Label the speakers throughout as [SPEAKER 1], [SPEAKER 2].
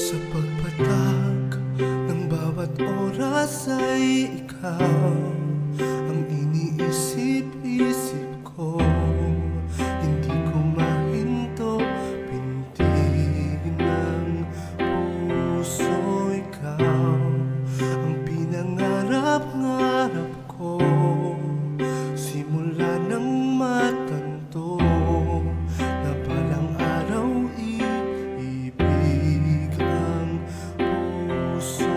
[SPEAKER 1] Sa pagpatak ng bawat oras ay ikaw ang iniisip-isip ko. Hindi ko mahinto, pintig ng puso. Ikaw ang pinangarap-ngarap ko, simula ng matanto na balang araw iibig ang puso.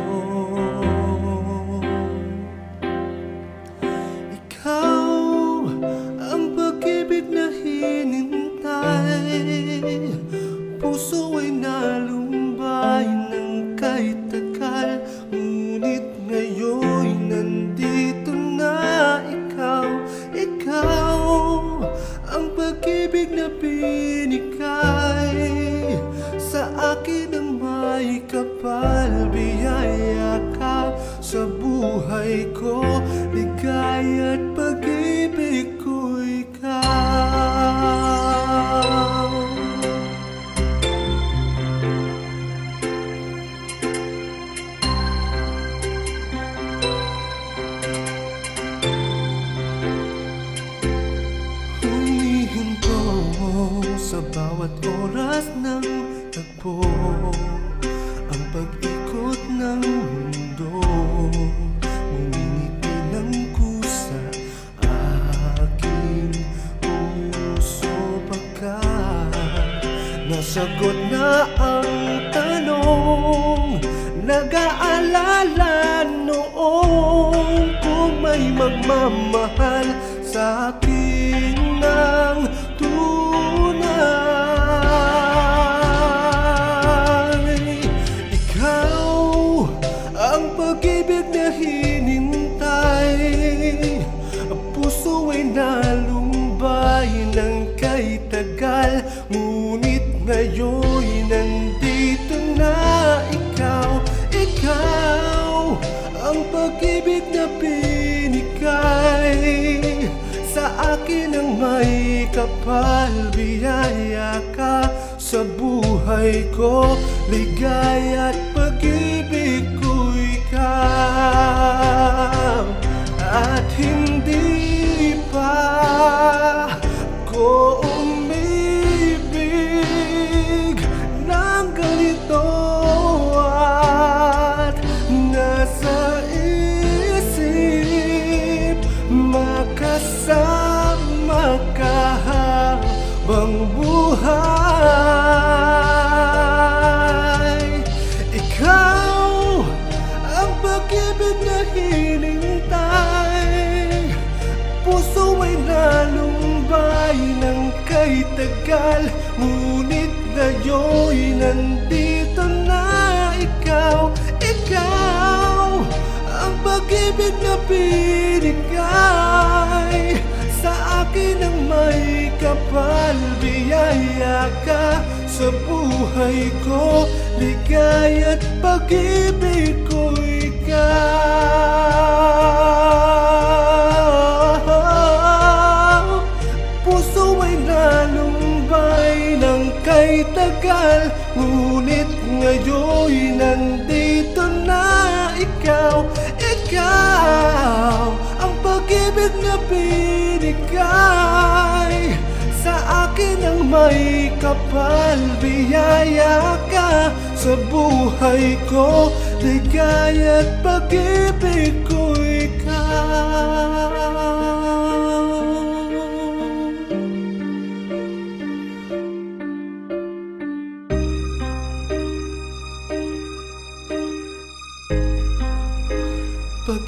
[SPEAKER 1] Ikaw ang pag-ibig na hinintay, puso ay nalumbay ng kahit tagal, ngunit ngayon nandito na ikaw. Ikaw ang pag-ibig na binigay sa akin ng may kapal. Biyaya ka sa buhay ko, ligaya at pag-ibig ko ikaw. Humihinto sa bawat oras ng tagpo, ang pag-ikot ng mundo, ngumingiti ng kusa aking puso. Pagkat nasagot na ang tanong, nag-aalala noong kung may magmamahal sa akin ng tunay. Ikaw ang pag-ibig na hinintay, ang puso ay nalumbay ng kahit tagal, ngunit ngayon nandito na ikaw. Ikaw ang pag-ibig na binigay sa akin ng may kapal. Biyaya ka sa buhay ko, ligaya at pag-ibig ko ikaw. At hindi pa ko umibig ng ganito, at nasa isip makasama ka habang buhay. Ikaw ang pag-ibig na hinintay, puso ay nalumbay ng kahit tagal, ngunit ngayon nandito na ikaw. Ikaw ang pag-ibig na binigay sa akin ng may kapal. Biyaya ka sa buhay ko, ligaya at pag-ibig ko ikaw. Puso ay nalumbay ng kahit tagal, ngunit ngayon nandito na ikaw. Ikaw ang pag-ibig na binigay sa akin ng may kapal. Biyaya ka sa buhay ko, ligaya at pag-ibig ko ikaw. Pag